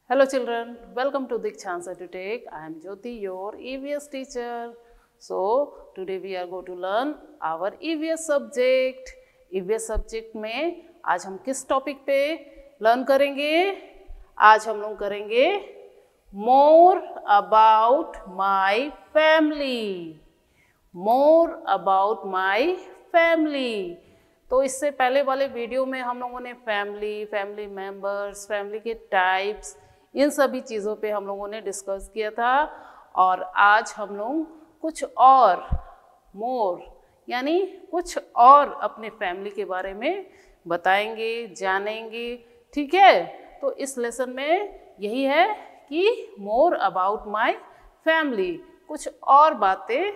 Hello children, welcome to Dikshansa to Take. I am Jyoti, your EVS teacher. So today we are going to learn our EVS subject. EVS subject में आज हम किस topic पे learn करेंगे? आज हम लोग करेंगे More about my family. More about my family. तो इससे पहले वाले वीडियो में हम लोगों ने फैमिली मेंबर्स, फैमिली के टाइप्स, इन सभी चीज़ों पे हम लोगों ने डिस्कस किया था। और आज हम लोग कुछ और मोर यानी कुछ और अपने फैमिली के बारे में बताएंगे, जानेंगे। ठीक है, तो इस लेसन में यही है कि मोर अबाउट माय फैमिली, कुछ और बातें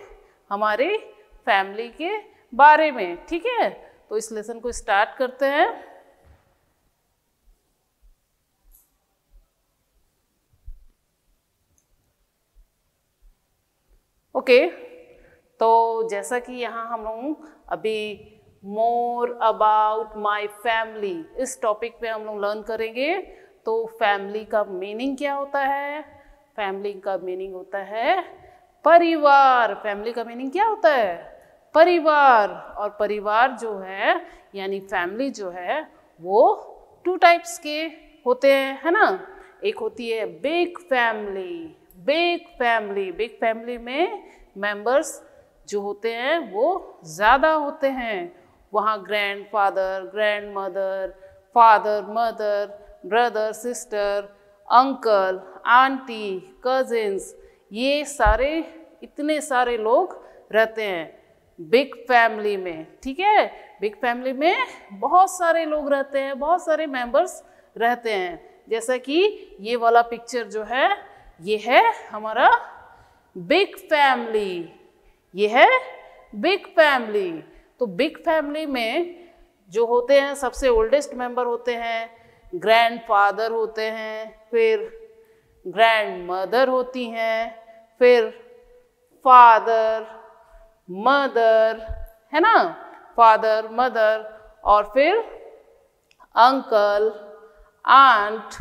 हमारे फैमिली के बारे में। ठीक है, तो इस लेसन को स्टार्ट करते हैं। ओके, तो जैसा कि यहाँ हम लोग अभी मोर अबाउट माय फैमिली इस टॉपिक पे हम लोग लर्न करेंगे। तो फैमिली का मीनिंग क्या होता है? फैमिली का मीनिंग होता है परिवार। फैमिली का मीनिंग क्या होता है? परिवार। और परिवार जो है यानी फैमिली जो है वो टू टाइप्स के होते हैं, है ना। एक होती है बिग फैमिली। बिग फैमिली में मेंबर्स जो होते हैं वो ज़्यादा होते हैं। वहाँ grandfather, grandmother, father, mother, brother, sister, uncle, aunty, cousins, ये सारे इतने सारे लोग रहते हैं बिग फैमिली में। ठीक है, बिग फैमिली में बहुत सारे लोग रहते हैं, बहुत सारे मेंबर्स रहते हैं। जैसा कि ये वाला पिक्चर जो है ये है हमारा बिग फैमिली, ये है बिग फैमिली। तो बिग फैमिली में जो होते हैं सबसे ओल्डेस्ट मेंबर होते हैं ग्रैंडफादर होते हैं, फिर ग्रैंडमदर होती हैं, फिर फादर, मदर, है ना, फादर, मदर, और फिर अंकल, आंट,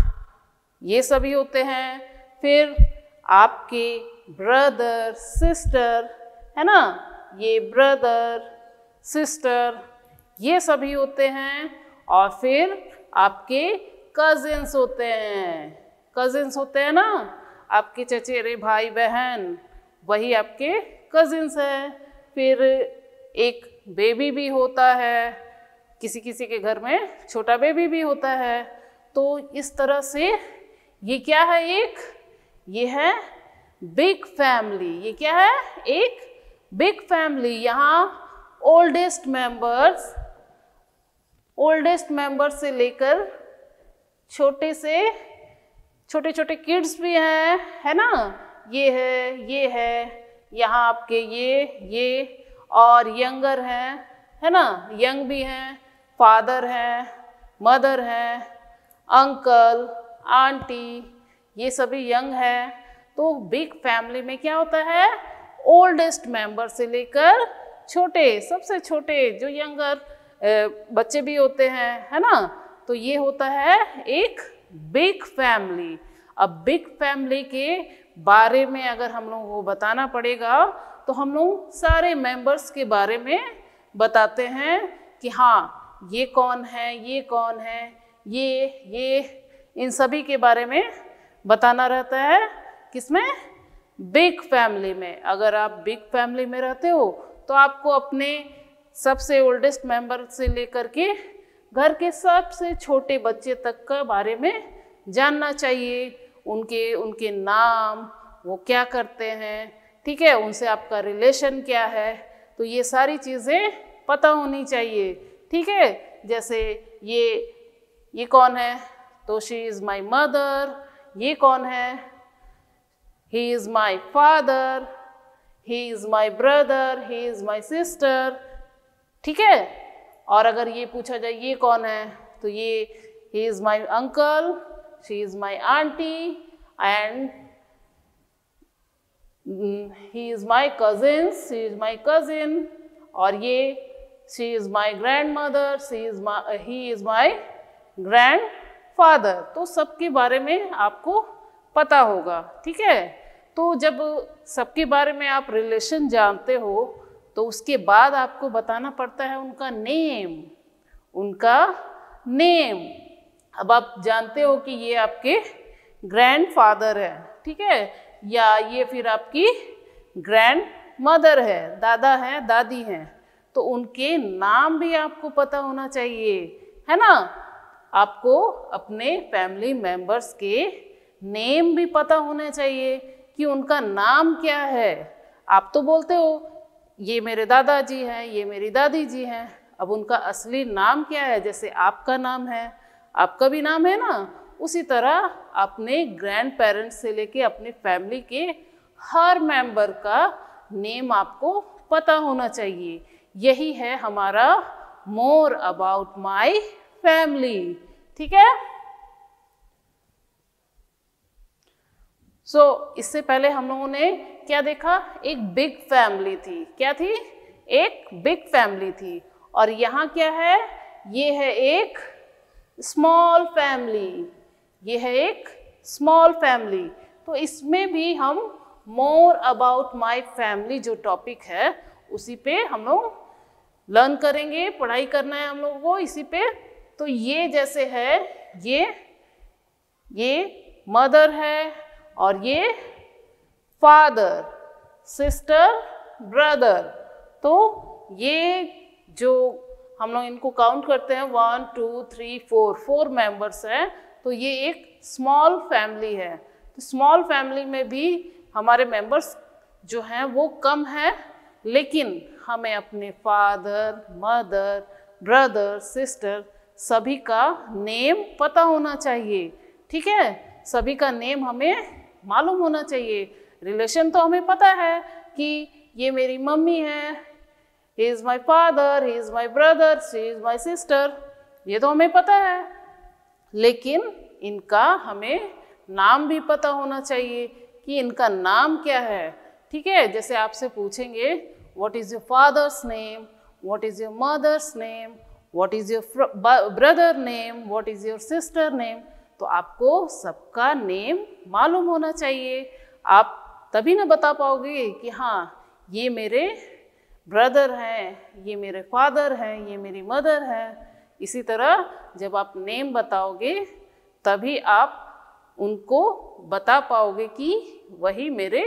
ये सभी होते हैं। फिर आपके ब्रदर, सिस्टर, है ना, ये ब्रदर, सिस्टर, ये सभी होते हैं। और फिर आपके कजिन्स होते हैं, कजिन्स होते हैं ना, आपके चचेरे भाई बहन, वही आपके कजिन्स हैं। फिर एक बेबी भी होता है, किसी किसी के घर में छोटा बेबी भी होता है। तो इस तरह से ये क्या है? ये है बिग फैमिली। ये क्या है? एक बिग फैमिली। यहाँ ओल्डेस्ट मेंबर्स से लेकर छोटे छोटे किड्स भी हैं, है ना, ये है यहाँ आपके ये और यंगर हैं, है ना, यंग भी हैं, फादर हैं, मदर हैं, अंकल, आंटी, ये सभी यंग हैं। तो बिग फैमिली में क्या होता है? ओल्डेस्ट मेंबर से लेकर छोटे, सबसे छोटे जो यंगर बच्चे भी होते हैं, है ना, तो ये होता है एक बिग फैमिली। अब बिग फैमिली के बारे में अगर हम लोगों को बताना पड़ेगा तो हम लोग सारे मेंबर्स के बारे में बताते हैं कि हाँ ये कौन है, ये कौन है, ये इन सभी के बारे में बताना रहता है। किसमें? बिग फैमिली में। अगर आप बिग फैमिली में रहते हो तो आपको अपने सबसे ओल्डेस्ट मेंबर से लेकर के घर के सबसे छोटे बच्चे तक का बारे में जानना चाहिए। उनके नाम, वो क्या करते हैं, ठीक है, उनसे आपका रिलेशन क्या है, तो ये सारी चीज़ें पता होनी चाहिए। ठीक है, जैसे ये कौन है? तो शी इज़ माई मदर। ये कौन है? He is my father, he is my brother, he is my sister. ठीक है, और अगर ये पूछा जाए ये कौन है, तो ये ही is my uncle, she is my aunty, and he is my cousins, she is my cousin, और ये she is my grand mother, he is my grand father, तो सबके बारे में आपको पता होगा, ठीक है। तो जब सबके बारे में आप रिलेशन जानते हो तो उसके बाद आपको बताना पड़ता है उनका नेम, उनका नेम। अब आप जानते हो कि ये आपके ग्रैंडफादर है, ठीक है, या ये फिर आपकी ग्रैंड मदर है, दादा है, दादी हैं, तो उनके नाम भी आपको पता होना चाहिए, है ना। आपको अपने फैमिली मेंबर्स के नेम भी पता होने चाहिए कि उनका नाम क्या है। आप तो बोलते हो ये मेरे दादाजी हैं, ये मेरी दादी जी हैं, अब उनका असली नाम क्या है? जैसे आपका नाम है, आपका भी नाम है ना, उसी तरह अपने ग्रैंड पेरेंट्स से लेके अपनी फैमिली के हर मेंबर का नेम आपको पता होना चाहिए। यही है हमारा मोर अबाउट माय फैमिली, ठीक है। इससे पहले हम लोगों ने क्या देखा? एक बिग फैमिली थी। क्या थी? एक बिग फैमिली थी। और यहाँ क्या है? ये है एक स्मॉल फैमिली, ये है एक स्मॉल फैमिली। तो इसमें भी हम मोर अबाउट माय फैमिली जो टॉपिक है उसी पे हम लोग लर्न करेंगे, पढ़ाई करना है हम लोगों को इसी पे। तो ये जैसे है, ये मदर है और ये फादर, सिस्टर, ब्रदर। तो ये जो हम लोग इनको काउंट करते हैं 1 2 3 4, 4 मेंबर्स हैं। तो ये एक स्मॉल फैमिली है। तो स्मॉल फैमिली में भी हमारे मेंबर्स जो हैं वो कम हैं, लेकिन हमें अपने फादर, मदर, ब्रदर, सिस्टर सभी का नेम पता होना चाहिए, ठीक है। सभी का नेम हमें मालूम होना चाहिए। रिलेशन तो हमें पता है कि ये मेरी मम्मी है, he is my father, he is my brother, she is my sister, ये तो हमें पता है। लेकिन इनका हमें नाम भी पता होना चाहिए कि इनका नाम क्या है, ठीक है। जैसे आपसे पूछेंगे what is your father's name, what is your mother's name, what is your brother name, what is your sister name, तो आपको सबका नेम मालूम होना चाहिए। आप तभी ना बता पाओगे कि हाँ ये मेरे ब्रदर हैं, ये मेरे फादर हैं, ये मेरी मदर है। इसी तरह जब आप नेम बताओगे तभी आप उनको बता पाओगे कि वही मेरे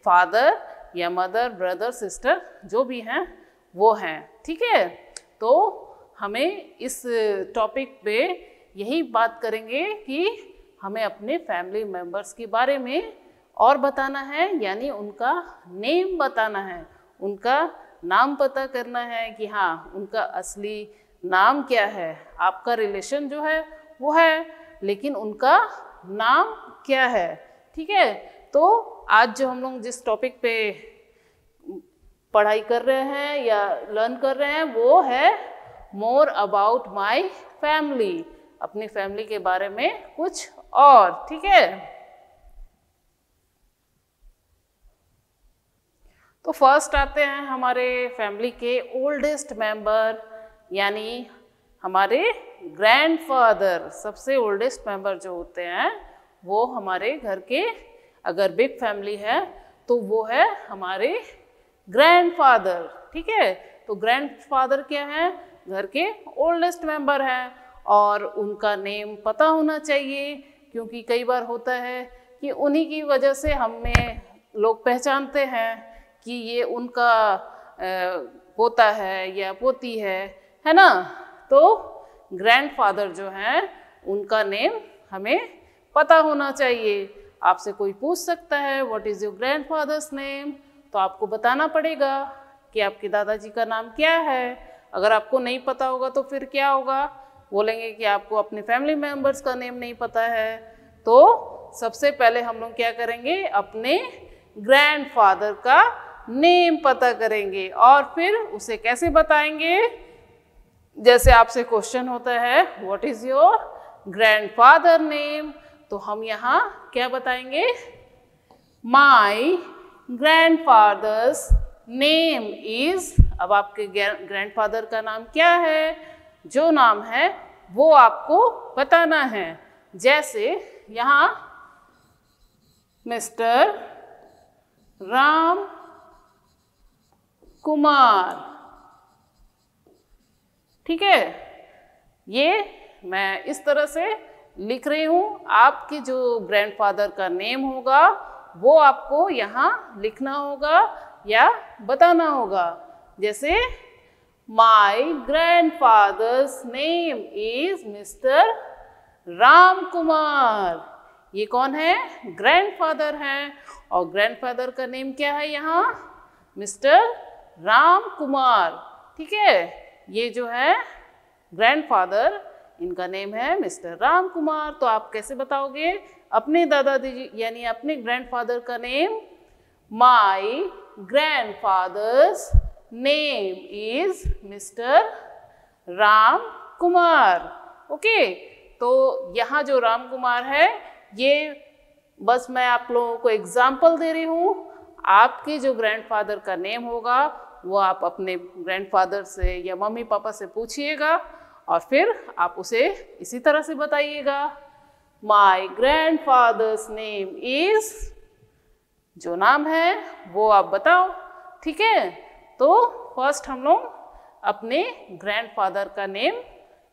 फादर या मदर, ब्रदर, सिस्टर जो भी हैं वो हैं, ठीक है। तो हमें इस टॉपिक पे यही बात करेंगे कि हमें अपने फैमिली मेंबर्स के बारे में और बताना है, यानी उनका नेम बताना है, उनका नाम पता करना है कि हाँ उनका असली नाम क्या है। आपका रिलेशन जो है वो है, लेकिन उनका नाम क्या है, ठीक है। तो आज जो हम लोग जिस टॉपिक पे पढ़ाई कर रहे हैं या लर्न कर रहे हैं वो है मोर अबाउट माय फैमिली, अपनी फैमिली के बारे में कुछ और, ठीक है। तो फर्स्ट आते हैं हमारे फैमिली के ओल्डेस्ट मेंबर, यानी हमारे ग्रैंडफादर। सबसे ओल्डेस्ट मेंबर जो होते हैं वो हमारे घर के, अगर बिग फैमिली है तो वो है हमारे ग्रैंडफादर, ठीक है। तो ग्रैंडफादर क्या है? घर के ओल्डेस्ट मेंबर हैं और उनका नेम पता होना चाहिए, क्योंकि कई बार होता है कि उन्हीं की वजह से हमें लोग पहचानते हैं कि ये उनका पोता है या पोती है ना। तो ग्रैंडफादर जो हैं उनका नेम हमें पता होना चाहिए। आपसे कोई पूछ सकता है what is your grandfathers name, तो आपको बताना पड़ेगा कि आपके दादाजी का नाम क्या है। अगर आपको नहीं पता होगा तो फिर क्या होगा? बोलेंगे कि आपको अपने फैमिली मेम्बर्स का नेम नहीं पता है। तो सबसे पहले हम लोग क्या करेंगे? अपने ग्रैंडफादर का नेम पता करेंगे और फिर उसे कैसे बताएंगे? जैसे आपसे क्वेश्चन होता है what is your grandfather name, तो हम यहाँ क्या बताएंगे? माई ग्रैंडफादर्स नेम इज़। अब आपके ग्रैंडफादर का नाम क्या है? जो नाम है वो आपको बताना है। जैसे यहाँ मिस्टर राम कुमार, ठीक है। ये मैं इस तरह से लिख रही हूँ। आपके जो ग्रैंडफादर का नेम होगा वो आपको यहाँ लिखना होगा या बताना होगा। जैसे my grandfather's name is mister Ram Kumar. ये कौन है? ग्रैंडफादर हैं। और ग्रैंडफादर का नेम क्या है यहाँ? मिस्टर राम कुमार, ठीक है। ये जो है ग्रैंडफादर, इनका नेम है मिस्टर राम कुमार। तो आप कैसे बताओगे अपने दादाजी यानी अपने ग्रैंडफादर का name? My grandfather's name is mister Ram Kumar. Okay, तो यहाँ जो राम कुमार है ये बस मैं आप लोगों को एग्जाम्पल दे रही हूँ। आपके जो ग्रैंडफादर का नेम होगा वो आप अपने ग्रैंडफादर से या मम्मी पापा से पूछिएगा और फिर आप उसे इसी तरह से बताइएगा। माय ग्रैंडफादर्स नेम इज, जो नाम है वो आप बताओ, ठीक है। तो फर्स्ट हम लोग अपने ग्रैंडफादर का नेम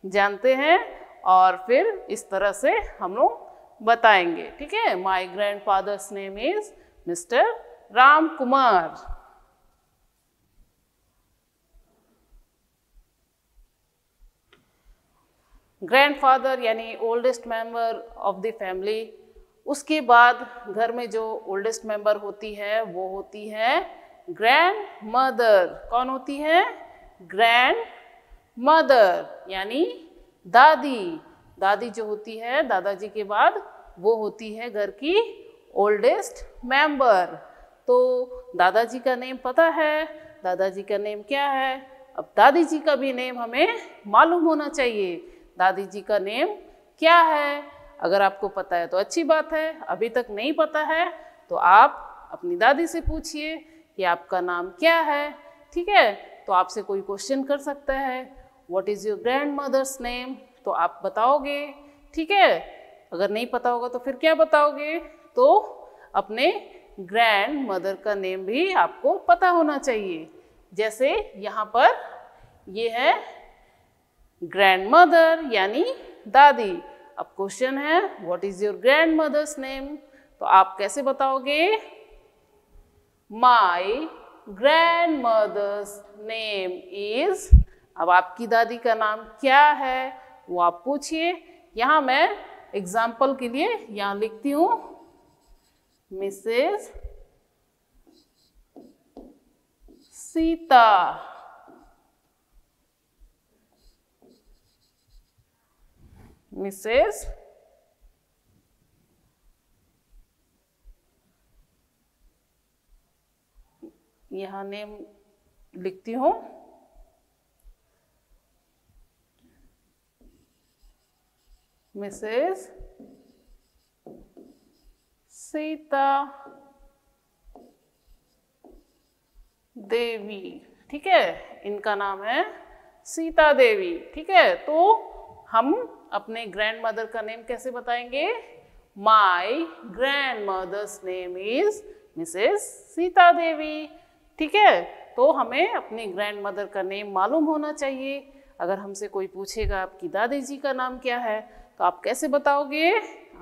जानते हैं और फिर इस तरह से हम लोग बताएंगे, ठीक है। My grandfather's name is mister Ram Kumar. Grandfather यानी oldest member of the family. उसके बाद घर में जो ओल्डेस्ट मेंबर होती है वो होती है ग्रैंड मदर। कौन होती है? ग्रैंड मदर यानी दादी। दादी जो होती है दादाजी के बाद वो होती है घर की ओल्डेस्ट मेंबर। तो दादाजी का नेम पता है? दादाजी का नेम क्या है? अब दादी जी का भी नेम हमें मालूम होना चाहिए। दादी जी का नेम क्या है? अगर आपको पता है तो अच्छी बात है, अभी तक नहीं पता है तो आप अपनी दादी से पूछिए कि आपका नाम क्या है, ठीक है। तो आपसे कोई क्वेश्चन कर सकता है, what is your grandmother's name, तो आप बताओगे, ठीक है। अगर नहीं पता होगा तो फिर क्या बताओगे? तो अपने ग्रैंड मदर का नेम भी आपको पता होना चाहिए। जैसे यहाँ पर ये है ग्रैंड मदर यानी दादी। अब क्वेश्चन है what is your grandmother's name, तो आप कैसे बताओगे? My grandmother's name is, अब आपकी दादी का नाम क्या है वो आप पूछिए। यहाँ मैं एग्जाम्पल के लिए यहाँ लिखती हूँ मिसेस सीता। मिसेस यहाँ नेम लिखती हूँ मिसेस सीता देवी, ठीक है। इनका नाम है सीता देवी, ठीक है। तो हम अपने ग्रैंड मदर का नेम कैसे बताएंगे? My grandmother's name is Mrs Sita Devi, ठीक है। तो हमें अपनी ग्रैंड मदर का नेम मालूम होना चाहिए। अगर हमसे कोई पूछेगा आपकी दादी जी का नाम क्या है तो आप कैसे बताओगे?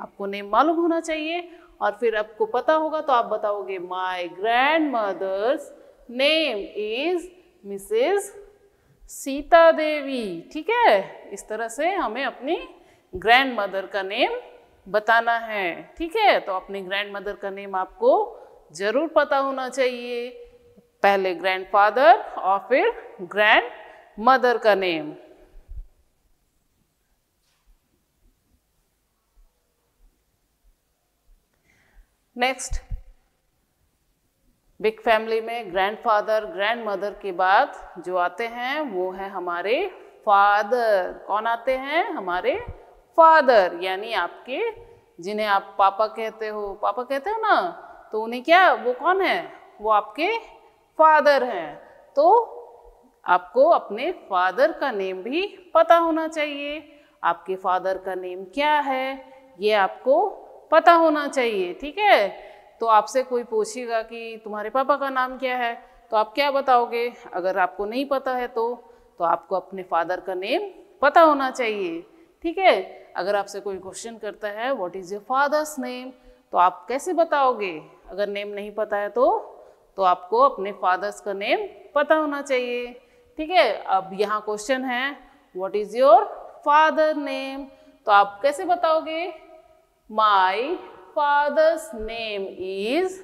आपको नेम मालूम होना चाहिए और फिर आपको पता होगा तो आप बताओगे my grandmother's name is Mrs Sita Devi, ठीक है। इस तरह से हमें अपनी ग्रैंड मदर का नेम बताना है, ठीक है। तो अपनी ग्रैंड मदर का नेम आपको जरूर पता होना चाहिए। पहले ग्रैंडफादर और फिर ग्रैंड मदर का नेम। नेक्स्ट, बिग फैमिली में ग्रैंडफादर ग्रैंड मदर के बाद जो आते हैं वो है हमारे फादर। कौन आते हैं? हमारे फादर, यानी आपके जिन्हें आप पापा कहते हो, पापा कहते हो ना, तो उन्हें क्या, वो कौन है? वो आपके फादर हैं। तो आपको अपने फादर का नेम भी पता होना चाहिए। आपके फादर का नेम क्या है ये आपको पता होना चाहिए, ठीक है। तो आपसे कोई पूछेगा कि तुम्हारे पापा का नाम क्या है, तो आप क्या बताओगे? अगर आपको नहीं पता है तो आपको अपने फादर का नेम पता होना चाहिए, ठीक है। अगर आपसे कोई क्वेश्चन करता है what is your father's name, तो आप कैसे बताओगे? अगर नेम नहीं पता है तो आपको अपने फादर्स का नेम पता होना चाहिए, ठीक है। अब यहाँ क्वेश्चन है what is your father name, तो आप कैसे बताओगे? My father's name is,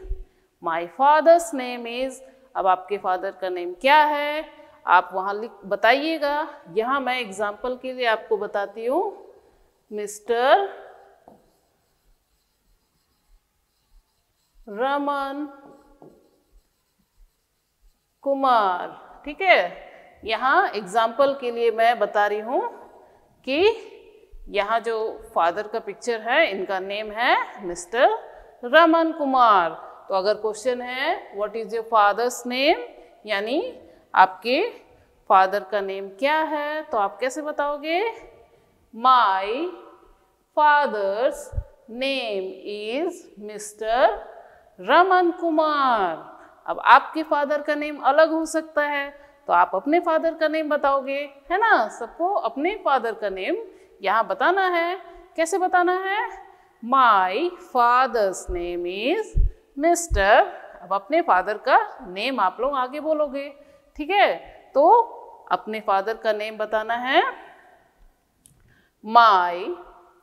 my father's name is. अब आपके फादर का नेम क्या है आप वहाँ बताइएगा। यहाँ मैं एग्जाम्पल के लिए आपको बताती हूँ, मिस्टर रमन कुमार, ठीक है। यहाँ एग्जाम्पल के लिए मैं बता रही हूँ कि यहाँ जो फादर का पिक्चर है इनका नेम है मिस्टर रमन कुमार। तो अगर क्वेश्चन है what is your father's name, यानी आपके फादर का नेम क्या है, तो आप कैसे बताओगे? My father's name is mister Raman Kumar. अब आपके फादर का नेम अलग हो सकता है, तो आप अपने फादर का नेम बताओगे, है ना। सबको अपने फादर का नेम यहाँ बताना है। कैसे बताना है? My father's name is mister. अब अपने फादर का नेम आप लोग आगे बोलोगे, ठीक है। तो अपने फादर का नेम बताना है, my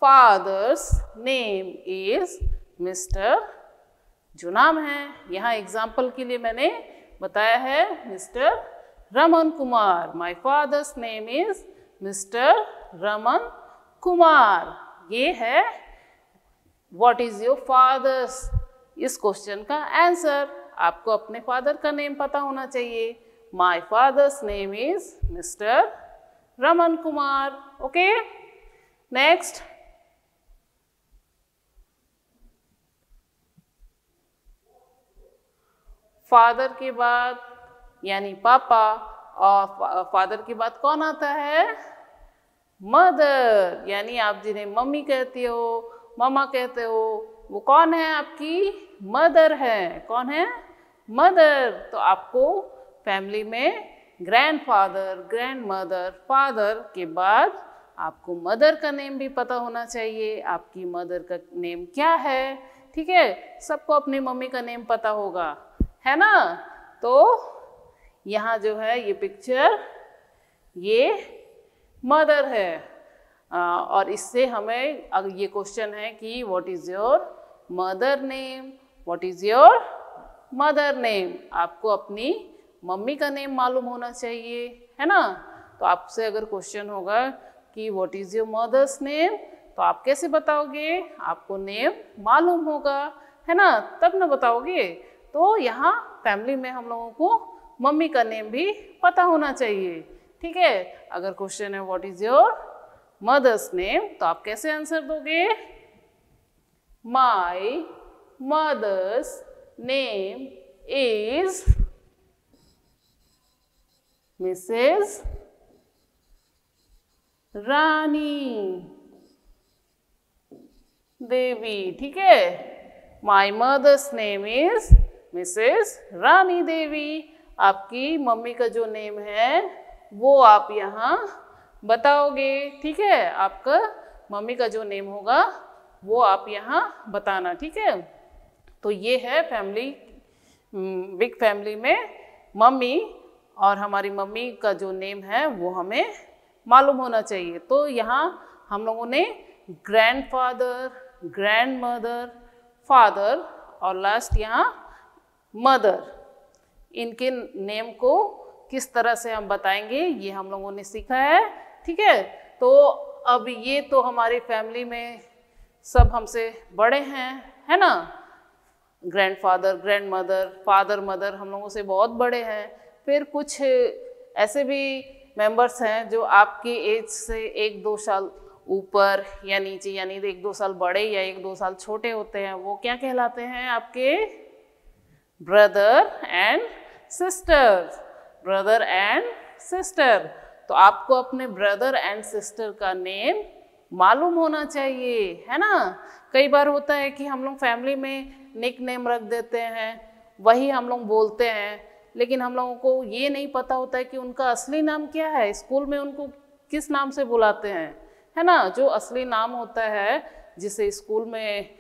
father's name is mister, जो नाम है यहाँ एग्जाम्पल के लिए मैंने बताया है mister Raman Kumar. My father's name is mister Raman Kumar. ये है व्हाट इज योर फादर्स, इस क्वेश्चन का आंसर। आपको अपने फादर का नेम पता होना चाहिए। My father's name is mister Raman Kumar. Okay, next. Father के बाद यानी पापा, और फादर के बाद कौन आता है? मदर, यानी आप जिन्हें मम्मी कहते हो, मम्मा कहते हो, वो कौन है? आपकी मदर है। कौन है? मदर। तो आपको फैमिली में ग्रैंडफादर, ग्रैंडमदर, फादर के बाद आपको मदर का नेम भी पता होना चाहिए। आपकी मदर का नेम क्या है, ठीक है। सबको अपनी मम्मी का नेम पता होगा, है ना। तो यहाँ जो है ये पिक्चर, ये मदर है। और इससे हमें अगर ये क्वेश्चन है कि what is your mother name, what is your mother name, आपको अपनी मम्मी का नेम मालूम होना चाहिए, है ना। तो आपसे अगर क्वेश्चन होगा कि what is your mother's name, तो आप कैसे बताओगे? आपको नेम मालूम होगा, है ना, तब ना बताओगे। तो यहाँ फैमिली में हम लोगों को मम्मी का नेम भी पता होना चाहिए, ठीक है। अगर क्वेश्चन है what is your mother's name, तो आप कैसे आंसर दोगे? My mother's name is Mrs Rani Devi, ठीक है। My mother's name is Mrs Rani Devi. आपकी मम्मी का जो नेम है वो आप यहाँ बताओगे, ठीक है। आपका मम्मी का जो नेम होगा वो आप यहाँ बताना, ठीक है। तो ये है फैमिली, बिग फैमिली में मम्मी, और हमारी मम्मी का जो नेम है वो हमें मालूम होना चाहिए। तो यहाँ हम लोगों ने ग्रैंडफादर, ग्रैंडमदर, फादर और लास्ट यहाँ मदर, इनके नेम को किस तरह से हम बताएंगे ये हम लोगों ने सीखा है, ठीक है। तो अब ये तो हमारी फैमिली में सब हमसे बड़े हैं, है ना। ग्रैंडफादर, ग्रैंडमदर, फादर, मदर हम लोगों से बहुत बड़े हैं। फिर कुछ ऐसे भी मेंबर्स हैं जो आपकी एज से 1-2 साल ऊपर या नीचे, यानी 1-2 साल बड़े या 1-2 साल छोटे होते हैं। वो क्या कहलाते हैं? आपके brother and sister, brother and sister. तो आपको अपने ब्रदर एंड सिस्टर का नेम मालूम होना चाहिए, है ना। कई बार होता है कि हम लोग फैमिली में निक नेम रख देते हैं, वही हम लोग बोलते हैं, लेकिन हम लोगों को ये नहीं पता होता है कि उनका असली नाम क्या है, स्कूल में उनको किस नाम से बुलाते हैं, है ना। जो असली नाम होता है जिसे स्कूल में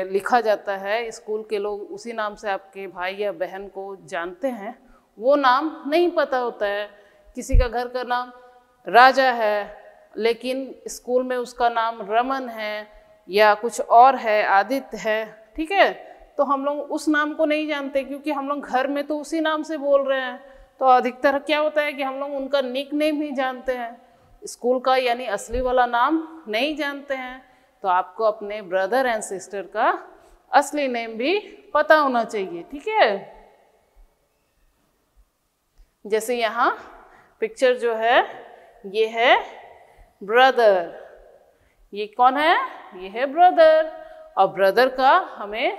लिखा जाता है, स्कूल के लोग उसी नाम से आपके भाई या बहन को जानते हैं, वो नाम नहीं पता होता है। किसी का घर का नाम राजा है लेकिन स्कूल में उसका नाम रमन है या कुछ और है, आदित्य है, ठीक है। तो हम लोग उस नाम को नहीं जानते क्योंकि हम लोग घर में तो उसी नाम से बोल रहे हैं। तो अधिकतर क्या होता है कि हम लोग उनका निक नेम ही जानते हैं, स्कूल का यानी असली वाला नाम नहीं जानते हैं। तो आपको अपने ब्रदर एंड सिस्टर का असली नेम भी पता होना चाहिए, ठीक है। जैसे यहाँ पिक्चर जो है ये है ब्रदर, ये कौन है, ये है ब्रदर। और ब्रदर का हमें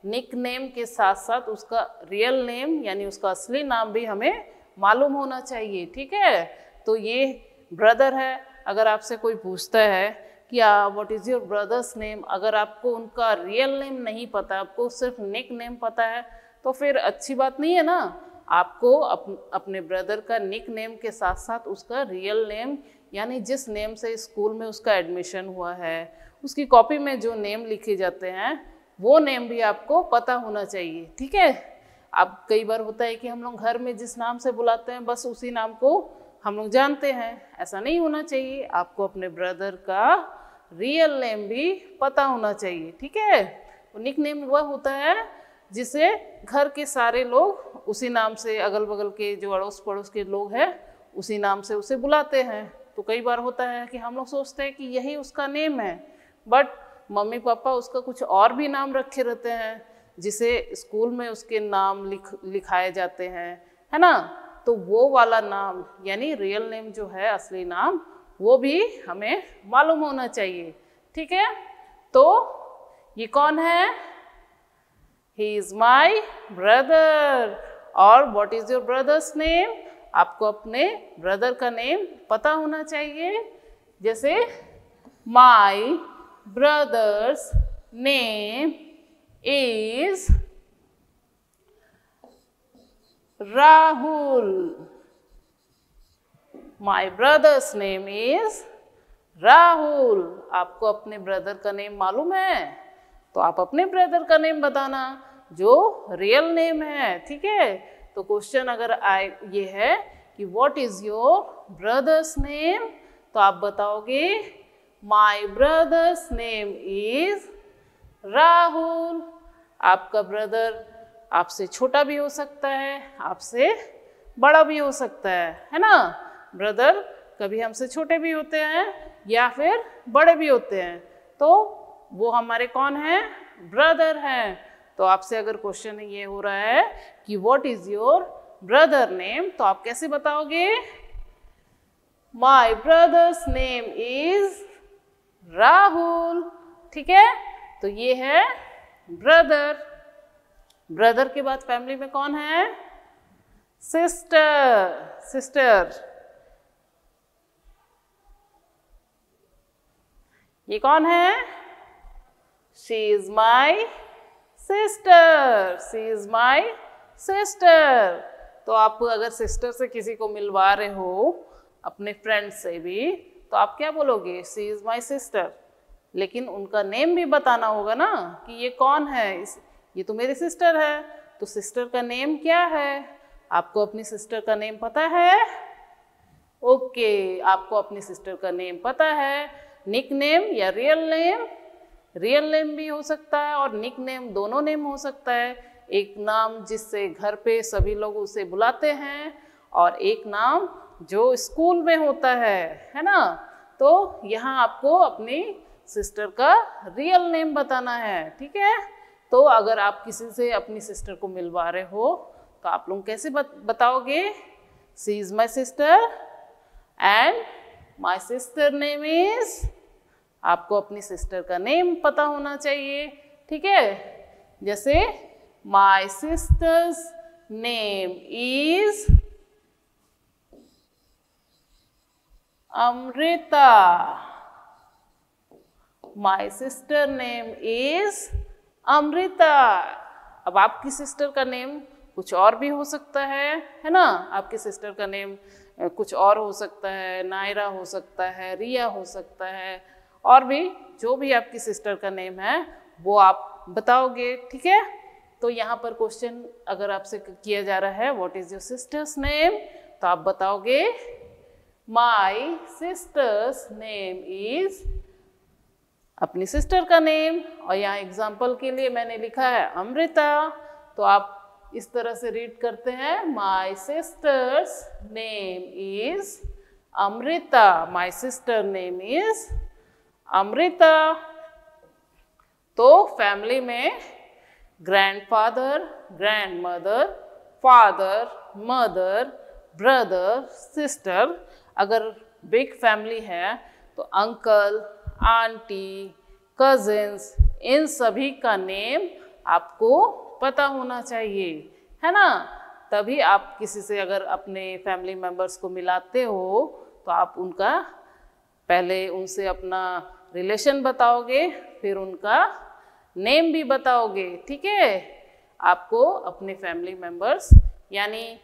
निक नेम के साथ साथ उसका रियल नेम यानी उसका असली नाम भी हमें मालूम होना चाहिए, ठीक है। तो ये ब्रदर है। अगर आपसे कोई पूछता है कि what is your brother's name, अगर आपको उनका रियल नेम नहीं पता, आपको सिर्फ निक नेम पता है, तो फिर अच्छी बात नहीं है ना। आपको अपने ब्रदर का निक नेम के साथ साथ उसका रियल नेम यानी जिस नेम से स्कूल में उसका एडमिशन हुआ है, उसकी कॉपी में जो नेम लिखे जाते हैं वो नेम भी आपको पता होना चाहिए, ठीक है। अब कई बार होता है कि हम लोग घर में जिस नाम से बुलाते हैं बस उसी नाम को हम लोग जानते हैं, ऐसा नहीं होना चाहिए। आपको अपने ब्रदर का रियल नेम भी पता होना चाहिए, ठीक है। निक नेम वह होता है जिसे घर के सारे लोग उसी नाम से, अगल बगल के जो अड़ोस पड़ोस के लोग हैं उसी नाम से उसे बुलाते हैं। तो कई बार होता है कि हम लोग सोचते हैं कि यही उसका नेम है, बट मम्मी पापा उसका कुछ और भी नाम रखे रहते हैं जिसे स्कूल में उसके नाम लिखाए जाते हैं, है ना। तो वो वाला नाम यानी रियल नेम जो है, असली नाम, वो भी हमें मालूम होना चाहिए, ठीक है। तो ये कौन है, ही इज़ माई ब्रदर। और what is your brother's name, आपको अपने ब्रदर का नेम पता होना चाहिए। जैसे my brother's name is Rahul, my brother's name is Rahul. आपको अपने ब्रदर का नेम मालूम है तो आप अपने ब्रदर का नेम बताना जो रियल नेम है, ठीक है। तो क्वेश्चन अगर आए ये है कि what is your brother's name, तो आप बताओगे माई ब्रदर्स नेम इज राहुल। आपका ब्रदर आपसे छोटा भी हो सकता है, आपसे बड़ा भी हो सकता है ना। ब्रदर कभी हमसे छोटे भी होते हैं या फिर बड़े भी होते हैं, तो वो हमारे कौन हैं, ब्रदर हैं। तो आपसे अगर क्वेश्चन ये हो रहा है कि what is your brother name, तो आप कैसे बताओगे, माई ब्रदर्स नेम इज राहुल, ठीक है। तो ये है ब्रदर। ब्रदर के बाद फैमिली में कौन है, सिस्टर। सिस्टर ये कौन है, she is my sister, she is my sister. तो आप अगर सिस्टर से किसी को मिलवा रहे हो अपने फ्रेंड से भी, तो आप क्या बोलोगे, शी इज माई सिस्टर। लेकिन उनका नेम भी बताना होगा ना कि ये कौन है, ये तो मेरी सिस्टर है। तो सिस्टर का नेम क्या है, आपको अपनी सिस्टर का नेम पता है, ओके, आपको अपनी सिस्टर का नेम पता है। निक नेम या रियल नेम, रियल नेम भी हो सकता है और निक नेम, दोनों नेम हो सकता है। एक नाम जिससे घर पे सभी लोग उसे बुलाते हैं और एक नाम जो स्कूल में होता है ना। तो यहाँ आपको अपनी सिस्टर का रियल नेम बताना है, ठीक है। तो अगर आप किसी से अपनी सिस्टर को मिलवा रहे हो तो आप लोग कैसे बताओगे, she is my sister and my sister name is, आपको अपनी सिस्टर का नेम पता होना चाहिए, ठीक है। जैसे my sister's name is Amrita, my sister name is Amrita. अब आपकी सिस्टर का नेम कुछ और भी हो सकता है ना। आपकी सिस्टर का नेम कुछ और हो सकता है, नायरा हो सकता है, रिया हो सकता है, और भी जो भी आपकी सिस्टर का नेम है वो आप बताओगे, ठीक है। तो यहाँ पर क्वेश्चन अगर आपसे किया जा रहा है what is your sisters name, तो आप बताओगे माय सिस्टर्स नेम इज, अपनी सिस्टर का नेम, और यहाँ एग्जाम्पल के लिए मैंने लिखा है अमृता, तो आप इस तरह से रीड करते हैं my sister's name is Amrita, my sister name is Amrita. तो फैमिली में grandfather, grandmother, father, mother, brother, sister, अगर बिग फैमिली है तो अंकल, आंटी, कजिन्स, इन सभी का नेम आपको पता होना चाहिए, है ना। तभी आप किसी से अगर अपने फैमिली मेम्बर्स को मिलाते हो तो आप उनका पहले उनसे अपना रिलेशन बताओगे, फिर उनका नेम भी बताओगे, ठीक है। आपको अपने फैमिली मेम्बर्स यानी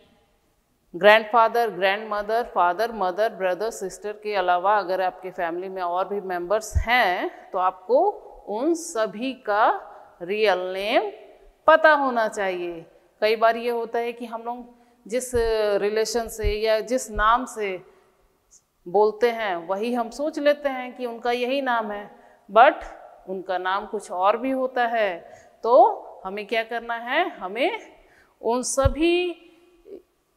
grandfather, grandmother, father, mother, brother, sister के अलावा अगर आपके फैमिली में और भी मेंबर्स हैं तो आपको उन सभी का रियल नेम पता होना चाहिए। कई बार ये होता है कि हम लोग जिस रिलेशन से या जिस नाम से बोलते हैं वही हम सोच लेते हैं कि उनका यही नाम है, बट उनका नाम कुछ और भी होता है। तो हमें क्या करना है, हमें उन सभी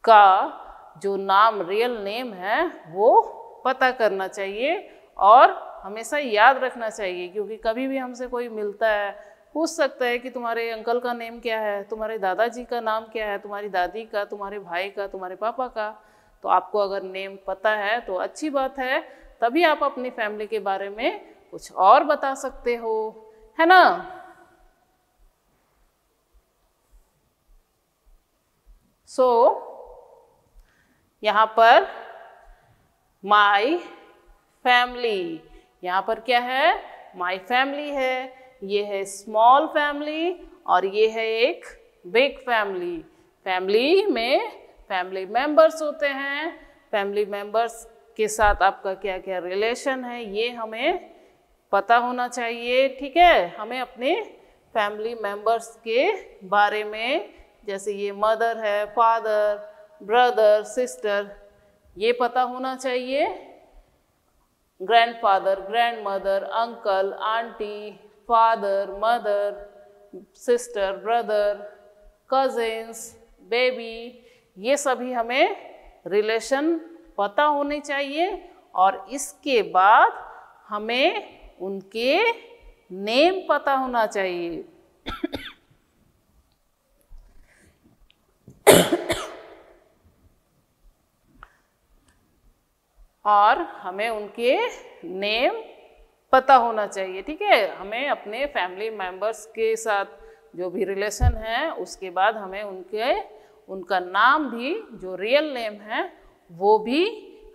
का जो नाम रियल नेम है वो पता करना चाहिए और हमेशा याद रखना चाहिए, क्योंकि कभी भी हमसे कोई मिलता है, पूछ सकता है कि तुम्हारे अंकल का नेम क्या है, तुम्हारे दादाजी का नाम क्या है, तुम्हारी दादी का, तुम्हारे भाई का, तुम्हारे पापा का। तो आपको अगर नेम पता है तो अच्छी बात है, तभी आप अपनी फैमिली के बारे में कुछ और बता सकते हो, है ना। सो यहाँ पर माय फैमिली, यहाँ पर क्या है, माय फैमिली है, ये है स्मॉल फैमिली और ये है एक बिग फैमिली। फैमिली में फैमिली मेंबर्स होते हैं, फैमिली मेंबर्स के साथ आपका क्या क्या रिलेशन है ये हमें पता होना चाहिए, ठीक है। हमें अपने फैमिली मेंबर्स के बारे में, जैसे ये मदर है, फादर, ब्रदर, सिस्टर, ये पता होना चाहिए। Grandfather, grandmother, uncle, aunty, father, mother, sister, brother, cousins, baby, ये सभी हमें रिलेशन पता होने चाहिए और इसके बाद हमें उनके नेम पता होना चाहिए। और हमें उनके नेम पता होना चाहिए, ठीक है। हमें अपने फैमिली मेंबर्स के साथ जो भी रिलेशन है उसके बाद हमें उनका नाम भी, जो रियल नेम है वो भी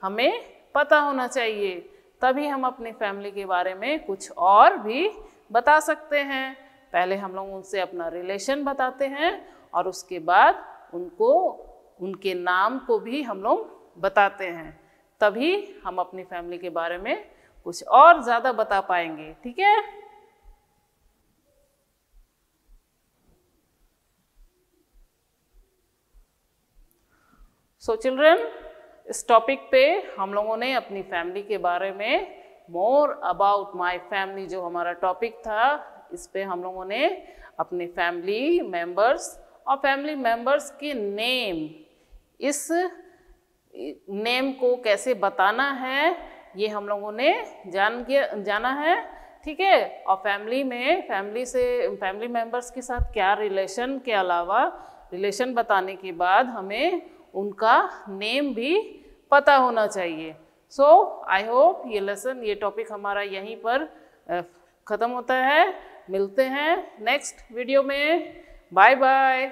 हमें पता होना चाहिए, तभी हम अपनी फैमिली के बारे में कुछ और भी बता सकते हैं। पहले हम लोग उनसे अपना रिलेशन बताते हैं और उसके बाद उनको उनके नाम को भी हम लोग बताते हैं, तभी हम अपनी फैमिली के बारे में कुछ और ज़्यादा बता पाएंगे, ठीक है। सो चिल्ड्रन, इस टॉपिक पे हम लोगों ने अपनी फैमिली के बारे में मोर अबाउट माय फैमिली जो हमारा टॉपिक था, इस पे हम लोगों ने अपने फैमिली मेंबर्स और फैमिली मेंबर्स के नेम, इस नेम को कैसे बताना है ये हम लोगों ने जाना है, ठीक है। और फैमिली में फैमिली मेंबर्स के साथ क्या रिलेशन के अलावा रिलेशन बताने के बाद हमें उनका नेम भी पता होना चाहिए। सो आई होप ये टॉपिक हमारा यहीं पर ख़त्म होता है। मिलते हैं नेक्स्ट वीडियो में। Bye bye.